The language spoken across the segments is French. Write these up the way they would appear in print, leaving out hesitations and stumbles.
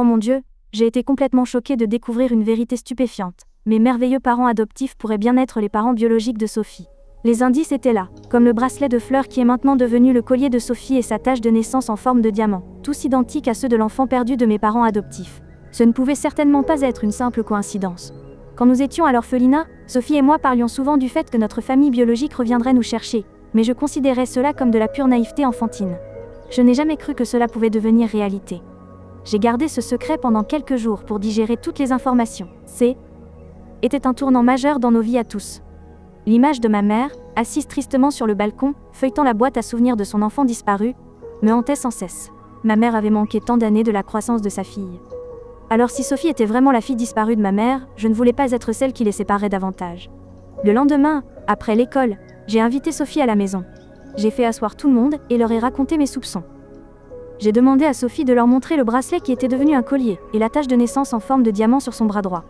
Oh mon Dieu, j'ai été complètement choquée de découvrir une vérité stupéfiante. Mes merveilleux parents adoptifs pourraient bien être les parents biologiques de Sophie. Les indices étaient là, comme le bracelet de fleurs qui est maintenant devenu le collier de Sophie et sa tache de naissance en forme de diamant, tous identiques à ceux de l'enfant perdu de mes parents adoptifs. Ce ne pouvait certainement pas être une simple coïncidence. Quand nous étions à l'orphelinat, Sophie et moi parlions souvent du fait que notre famille biologique reviendrait nous chercher, mais je considérais cela comme de la pure naïveté enfantine. Je n'ai jamais cru que cela pouvait devenir réalité. J'ai gardé ce secret pendant quelques jours pour digérer toutes les informations. Était un tournant majeur dans nos vies à tous. L'image de ma mère, assise tristement sur le balcon, feuilletant la boîte à souvenirs de son enfant disparu, me hantait sans cesse. Ma mère avait manqué tant d'années de la croissance de sa fille. Alors si Sophie était vraiment la fille disparue de ma mère, je ne voulais pas être celle qui les séparait davantage. Le lendemain, après l'école, j'ai invité Sophie à la maison. J'ai fait asseoir tout le monde et leur ai raconté mes soupçons. J'ai demandé à Sophie de leur montrer le bracelet qui était devenu un collier et la tache de naissance en forme de diamant sur son bras droit.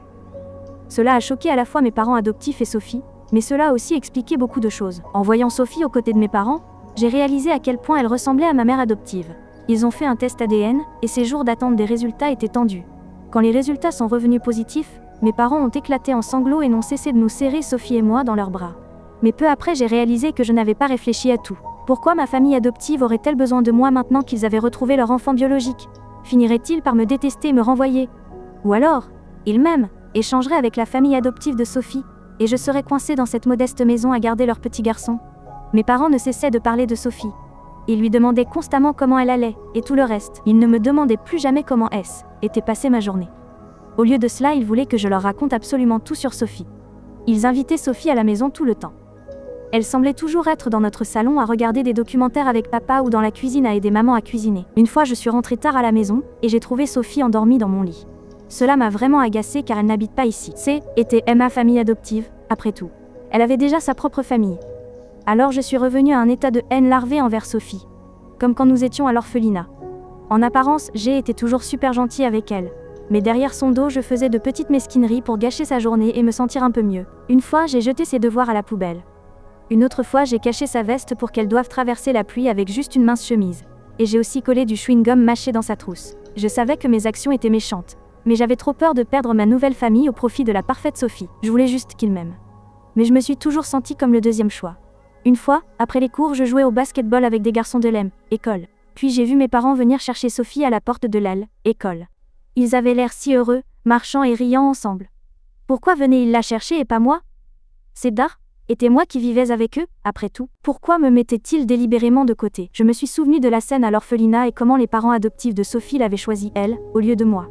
Cela a choqué à la fois mes parents adoptifs et Sophie, mais cela a aussi expliqué beaucoup de choses. En voyant Sophie aux côtés de mes parents, j'ai réalisé à quel point elle ressemblait à ma mère adoptive. Ils ont fait un test ADN, et ces jours d'attente des résultats étaient tendus. Quand les résultats sont revenus positifs, mes parents ont éclaté en sanglots et n'ont cessé de nous serrer, Sophie et moi, dans leurs bras. Mais peu après, j'ai réalisé que je n'avais pas réfléchi à tout. Pourquoi ma famille adoptive aurait-elle besoin de moi maintenant qu'ils avaient retrouvé leur enfant biologique? Finirait-il par me détester et me renvoyer? Ou alors, ils m'aiment, échangeraient avec la famille adoptive de Sophie, et je serais coincée dans cette modeste maison à garder leur petit garçon. Mes parents ne cessaient de parler de Sophie. Ils lui demandaient constamment comment elle allait, et tout le reste. Ils ne me demandaient plus jamais comment était passée ma journée. Au lieu de cela, ils voulaient que je leur raconte absolument tout sur Sophie. Ils invitaient Sophie à la maison tout le temps. Elle semblait toujours être dans notre salon à regarder des documentaires avec papa ou dans la cuisine à aider maman à cuisiner. Une fois, je suis rentrée tard à la maison, et j'ai trouvé Sophie endormie dans mon lit. Cela m'a vraiment agacée car elle n'habite pas ici. Était ma famille adoptive, après tout. Elle avait déjà sa propre famille. Alors je suis revenue à un état de haine larvée envers Sophie. Comme quand nous étions à l'orphelinat. En apparence, G était toujours super gentil avec elle. Mais derrière son dos, je faisais de petites mesquineries pour gâcher sa journée et me sentir un peu mieux. Une fois, j'ai jeté ses devoirs à la poubelle. Une autre fois, j'ai caché sa veste pour qu'elle doive traverser la pluie avec juste une mince chemise. Et j'ai aussi collé du chewing-gum mâché dans sa trousse. Je savais que mes actions étaient méchantes. Mais j'avais trop peur de perdre ma nouvelle famille au profit de la parfaite Sophie. Je voulais juste qu'il m'aime. Mais je me suis toujours sentie comme le deuxième choix. Une fois, après les cours, je jouais au basketball avec des garçons de l'école. Puis j'ai vu mes parents venir chercher Sophie à la porte de l'école. Ils avaient l'air si heureux, marchant et riant ensemble. Pourquoi venaient-ils la chercher et pas moi? Était moi qui vivais avec eux, après tout. Pourquoi me mettaient-ils délibérément de côté? Je me suis souvenue de la scène à l'orphelinat et comment les parents adoptifs de Sophie l'avaient choisie, elle, au lieu de moi.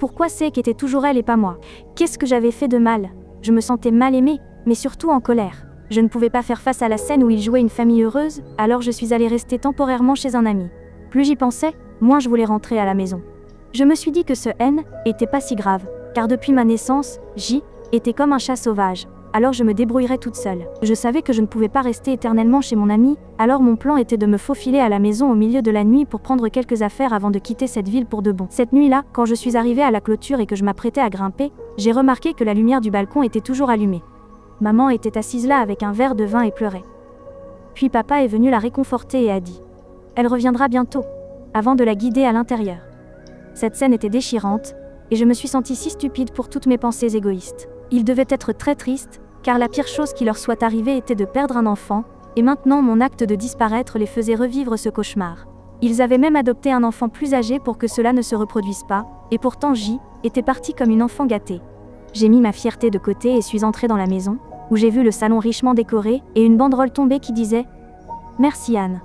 Pourquoi qu'était toujours elle et pas moi? Qu'est-ce que j'avais fait de mal? Je me sentais mal aimée, mais surtout en colère. Je ne pouvais pas faire face à la scène où ils jouaient une famille heureuse, alors je suis allée rester temporairement chez un ami. Plus j'y pensais, moins je voulais rentrer à la maison. Je me suis dit que ce N était pas si grave, car depuis ma naissance, J était comme un chat sauvage. Alors je me débrouillerais toute seule. Je savais que je ne pouvais pas rester éternellement chez mon ami, alors mon plan était de me faufiler à la maison au milieu de la nuit pour prendre quelques affaires avant de quitter cette ville pour de bon. Cette nuit-là, quand je suis arrivée à la clôture et que je m'apprêtais à grimper, j'ai remarqué que la lumière du balcon était toujours allumée. Maman était assise là avec un verre de vin et pleurait. Puis papa est venu la réconforter et a dit « Elle reviendra bientôt », avant de la guider à l'intérieur. Cette scène était déchirante, et je me suis sentie si stupide pour toutes mes pensées égoïstes. Ils devaient être très tristes, car la pire chose qui leur soit arrivée était de perdre un enfant, et maintenant mon acte de disparaître les faisait revivre ce cauchemar. Ils avaient même adopté un enfant plus âgé pour que cela ne se reproduise pas, et pourtant J était partie comme une enfant gâtée. J'ai mis ma fierté de côté et suis entrée dans la maison, où j'ai vu le salon richement décoré, et une banderole tomber qui disait « Merci Anne ».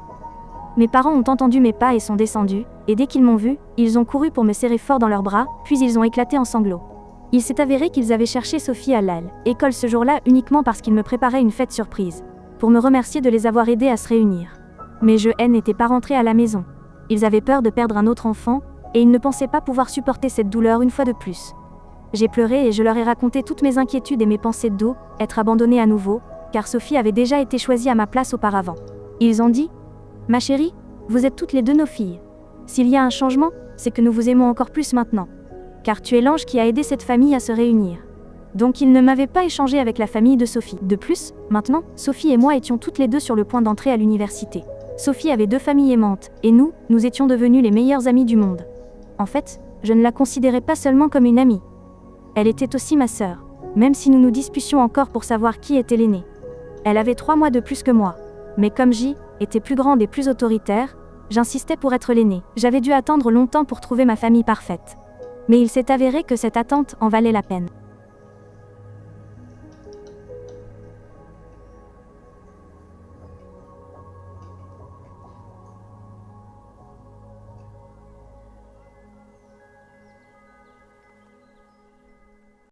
Mes parents ont entendu mes pas et sont descendus, et dès qu'ils m'ont vu, ils ont couru pour me serrer fort dans leurs bras, puis ils ont éclaté en sanglots. Il s'est avéré qu'ils avaient cherché Sophie à l'école ce jour-là uniquement parce qu'ils me préparaient une fête surprise, pour me remercier de les avoir aidés à se réunir. Mais je n'étais pas rentrée à la maison. Ils avaient peur de perdre un autre enfant, et ils ne pensaient pas pouvoir supporter cette douleur une fois de plus. J'ai pleuré et je leur ai raconté toutes mes inquiétudes et mes pensées être abandonnée à nouveau, car Sophie avait déjà été choisie à ma place auparavant. Ils ont dit « Ma chérie, vous êtes toutes les deux nos filles. S'il y a un changement, c'est que nous vous aimons encore plus maintenant. Car tu es l'ange qui a aidé cette famille à se réunir. » Donc ils ne m'avaient pas échangé avec la famille de Sophie. De plus, maintenant, Sophie et moi étions toutes les deux sur le point d'entrer à l'université. Sophie avait 2 familles aimantes, et nous étions devenus les meilleurs amis du monde. En fait, je ne la considérais pas seulement comme une amie. Elle était aussi ma sœur, même si nous nous disputions encore pour savoir qui était l'aînée. Elle avait 3 mois de plus que moi. Mais comme J était plus grande et plus autoritaire, j'insistais pour être l'aînée. J'avais dû attendre longtemps pour trouver ma famille parfaite. Mais il s'est avéré que cette attente en valait la peine.